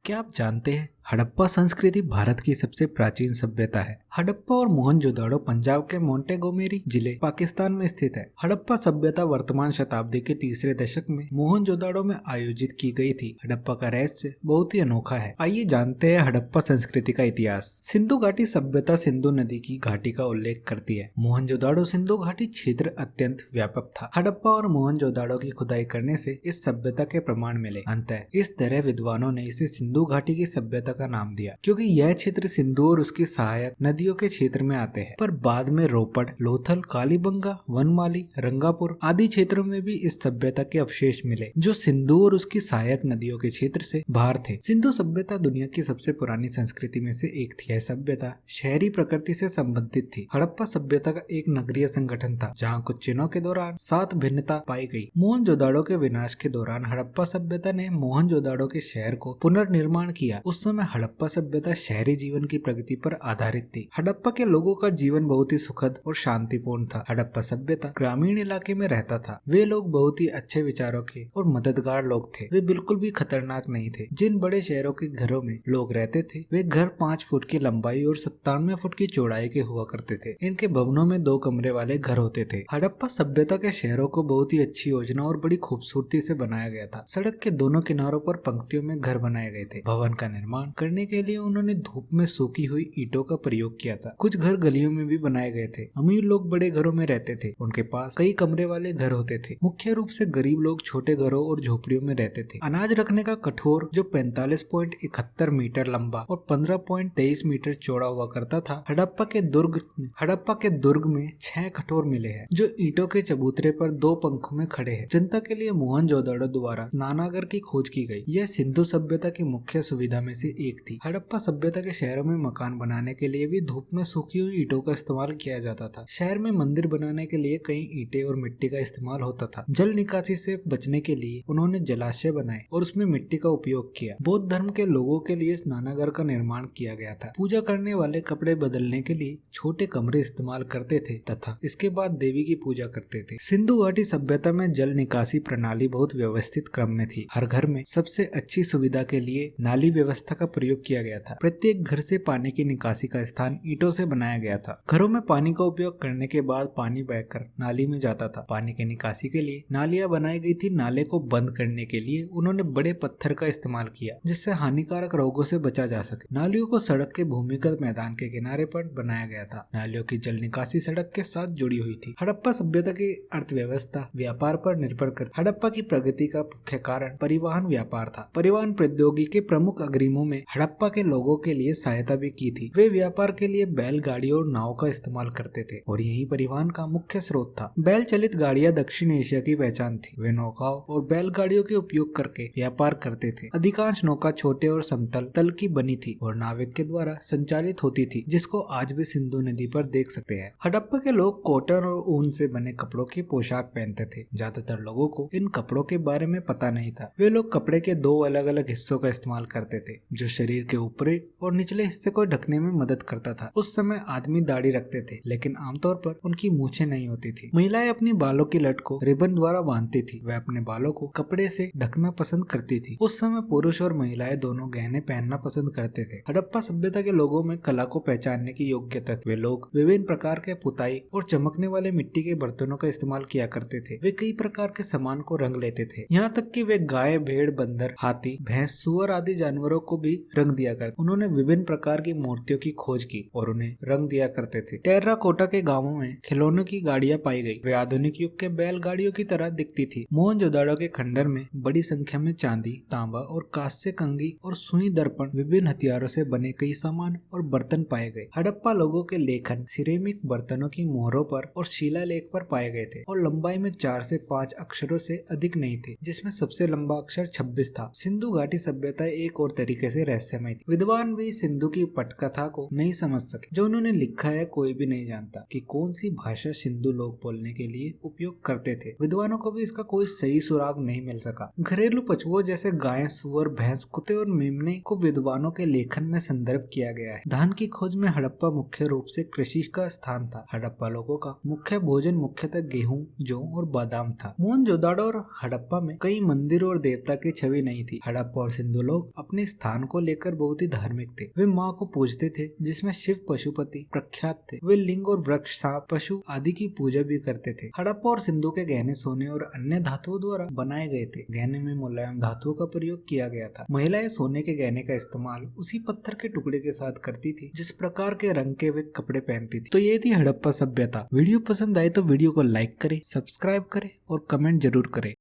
क्या आप जानते हैं हड़प्पा संस्कृति भारत की सबसे प्राचीन सभ्यता है। हड़प्पा और मोहनजोदाड़ो पंजाब के मोंटेगोमेरी जिले पाकिस्तान में स्थित है। हड़प्पा सभ्यता वर्तमान शताब्दी के तीसरे दशक में मोहनजोदाड़ो में आयोजित की गई थी। हड़प्पा का रहस्य बहुत ही अनोखा है। आइए जानते हैं हड़प्पा संस्कृति का इतिहास। सिंधु घाटी सभ्यता सिंधु नदी की घाटी का उल्लेख करती है। मोहनजोदाड़ो सिंधु घाटी क्षेत्र अत्यंत व्यापक था। हड़प्पा और मोहनजोदाड़ो की खुदाई करने से इस सभ्यता के प्रमाण मिले। अंततः इस तरह विद्वानों ने इसे सिंधु घाटी की सभ्यता का नाम दिया, क्योंकि यह क्षेत्र सिंधु और उसकी सहायक नदियों के क्षेत्र में आते हैं। पर बाद में रोपड़, लोथल, कालीबंगा, वनमाली, रंगापुर आदि क्षेत्रों में भी इस सभ्यता के अवशेष मिले, जो सिंधु और उसकी सहायक नदियों के क्षेत्र से बाहर थे। सिंधु सभ्यता दुनिया की सबसे पुरानी संस्कृति में से एक थी। यह सभ्यता शहरी प्रकृति से संबंधित थी। हड़प्पा सभ्यता का एक नगरीय संगठन था, जहाँ कुछ चिन्हों के दौरान 7 भिन्नता पाई गई। मोहनजोदाड़ो के विनाश के दौरान हड़प्पा सभ्यता ने मोहनजोदाड़ो के शहर को पुनर्निर्माण किया। उस समय हड़प्पा सभ्यता शहरी जीवन की प्रगति पर आधारित थी। हड़प्पा के लोगों का जीवन बहुत ही सुखद और शांतिपूर्ण था। हड़प्पा सभ्यता ग्रामीण इलाके में रहता था। वे लोग बहुत ही अच्छे विचारों के और मददगार लोग थे। वे बिल्कुल भी खतरनाक नहीं थे। जिन बड़े शहरों के घरों में लोग रहते थे, वे घर 5 फुट की लंबाई और 97 फुट की चौड़ाई के हुआ करते थे। इनके भवनों में 2 कमरे वाले घर होते थे। हड़प्पा सभ्यता के शहरों को बहुत ही अच्छी योजना और बड़ी खूबसूरती से बनाया गया था। सड़क के दोनों किनारों पर पंक्तियों में घर बनाए गए थे। भवन का निर्माण करने के लिए उन्होंने धूप में सूखी हुई ईंटों का प्रयोग किया था। कुछ घर गलियों में भी बनाए गए थे। अमीर लोग बड़े घरों में रहते थे। उनके पास कई कमरे वाले घर होते थे। मुख्य रूप से गरीब लोग छोटे घरों और झोपड़ियों में रहते थे। अनाज रखने का कठोर, जो 45.71 मीटर लंबा और 15.23 मीटर चौड़ा हुआ करता था, हड़प्पा के दुर्ग में 6 कठोर मिले हैं, जो ईंटों के चबूतरे पर 2 पंखों में खड़े हैं। जनता के लिए मोहनजोदाड़ो द्वारा स्नानागार की खोज की गई। यह सिंधु सभ्यता की मुख्य सुविधा में से एक थी। हड़प्पा सभ्यता के शहरों में मकान बनाने के लिए भी धूप में सूखी हुई ईंटों का इस्तेमाल किया जाता था। शहर में मंदिर बनाने के लिए कई ईंटें और मिट्टी का इस्तेमाल होता था। जल निकासी से बचने के लिए उन्होंने जलाशय बनाए और उसमें मिट्टी का उपयोग किया। बौद्ध धर्म के लोगों के लिए स्नानागार का निर्माण किया गया था। पूजा करने वाले कपड़े बदलने के लिए छोटे कमरे इस्तेमाल करते थे तथा इसके बाद देवी की पूजा करते थे। सिंधु घाटी सभ्यता में जल निकासी प्रणाली बहुत व्यवस्थित क्रम में थी। हर घर में सबसे अच्छी सुविधा के लिए नाली व्यवस्था का प्रयोग किया गया था। प्रत्येक घर से पानी की निकासी का स्थान ईंटों से बनाया गया था। घरों में पानी का उपयोग करने के बाद पानी बहकर नाली में जाता था। पानी की निकासी के लिए नालियां बनाई गई थी। नाले को बंद करने के लिए उन्होंने बड़े पत्थर का इस्तेमाल किया, जिससे हानिकारक रोगों से बचा जा सके। नालियों को सड़क के भूमिगत मैदान के किनारे पर बनाया गया था। नालियों की जल निकासी सड़क के साथ जुड़ी हुई थी। हड़प्पा सभ्यता की अर्थव्यवस्था व्यापार पर निर्भर कर। हड़प्पा की प्रगति का मुख्य कारण परिवहन व्यापार था। परिवहन प्रौद्योगिकी के प्रमुख अग्रिमों में हड़प्पा के लोगों के लिए सहायता भी की थी। वे व्यापार के लिए बैलगाड़ियों और नाव का इस्तेमाल करते थे और यही परिवहन का मुख्य स्रोत था। बैल चलित गाड़ियां दक्षिण एशिया की पहचान थी। वे नौकाओं और बैलगाड़ियों के उपयोग करके व्यापार करते थे। अधिकांश नौका छोटे और समतल तल की बनी थी और नाविक के द्वारा संचालित होती थी, जिसको आज भी सिंधु नदी पर देख सकते हैं। हड़प्पा के लोग कॉटन और ऊन से बने कपड़ों की पोशाक पहनते थे। ज्यादातर लोगों को इन कपड़ों के बारे में पता नहीं था। वे लोग कपड़े के 2 अलग अलग हिस्सों का इस्तेमाल करते थे, जो शरीर के ऊपरी और निचले हिस्से को ढकने में मदद करता था। उस समय आदमी दाढ़ी रखते थे, लेकिन आमतौर पर उनकी मूछें नहीं होती थी। महिलाएं अपनी बालों की लट को रिबन द्वारा बांधती थी। वह अपने बालों को कपड़े से ढकना पसंद करती थी। उस समय पुरुष और महिलाएं दोनों गहने पहनना पसंद करते थे। हड़प्पा सभ्यता के लोगों में कला को पहचानने की योग्यता थी। वे लोग विभिन्न प्रकार के पुताई और चमकने वाले मिट्टी के बर्तनों का इस्तेमाल किया करते थे। वे कई प्रकार के सामान को रंग लेते थे, यहाँ तक कि वे गाय, भेड़, बंदर, हाथी, भैंस, सुअर आदि जानवरों को भी रंग दिया करते। उन्होंने विभिन्न प्रकार की मूर्तियों की खोज की और उन्हें रंग दिया करते थे। टेर्राकोटा के गांवों में खिलौनों की गाड़ियां पाई गई। वे आधुनिक युग के बैलगाड़ियों की तरह दिखती थी। मोहनजोदाड़ो के खंडर में बड़ी संख्या में चांदी, तांबा और कांस्य कंघी और सुई दर्पण, विभिन्न हथियारों से बने कई सामान और बर्तन पाए गए। हड़प्पा लोगों के लेखन सिरेमिक बर्तनों की मोहरों पर और शिलालेख पर पाए गए थे और लंबाई में 4 से 5 अक्षरों से अधिक नहीं थे, जिसमें सबसे लंबा अक्षर 26 था। सिंधु घाटी सभ्यता एक और तरीके से रहस्यमय थी। विद्वान भी सिंधु की पटकथा को नहीं समझ सके। जो उन्होंने लिखा है, कोई भी नहीं जानता कि कौन सी भाषा सिंधु लोग बोलने के लिए उपयोग करते थे। विद्वानों को भी इसका कोई सही सुराग नहीं मिल सका। घरेलू पशुओं जैसे गाय, सुअर, भैंस, कुत्ते और मेमने को विद्वानों के लेखन में संदर्भ किया गया है। धान की खोज में हड़प्पा मुख्य रूप से कृषि का स्थान था। हड़प्पा लोगों का मुख्य भोजन मुख्यतः गेहूं, जौ और बादाम था। मोहनजोदाड़ो और हड़प्पा में कई मंदिर और देवता की छवि नहीं थी। हड़प्पा और सिंधु लोग अपने स्थान को को लेकर बहुत ही धार्मिक थे। वे माँ को पूजते थे, जिसमें शिव पशुपति प्रख्यात थे। वे लिंग और वृक्ष, सांप, पशु आदि की पूजा भी करते थे। हड़प्पा और सिंधु के गहने सोने और अन्य धातुओं द्वारा बनाए गए थे। गहने में मुलायम धातुओं का प्रयोग किया गया था। महिलाएं सोने के गहने का इस्तेमाल उसी पत्थर के टुकड़े के साथ करती थी जिस प्रकार के रंग के वे कपड़े पहनती थी। तो ये थी हड़प्पा सभ्यता। वीडियो पसंद आए तो वीडियो को लाइक करें, सब्सक्राइब करें और कमेंट जरूर करें।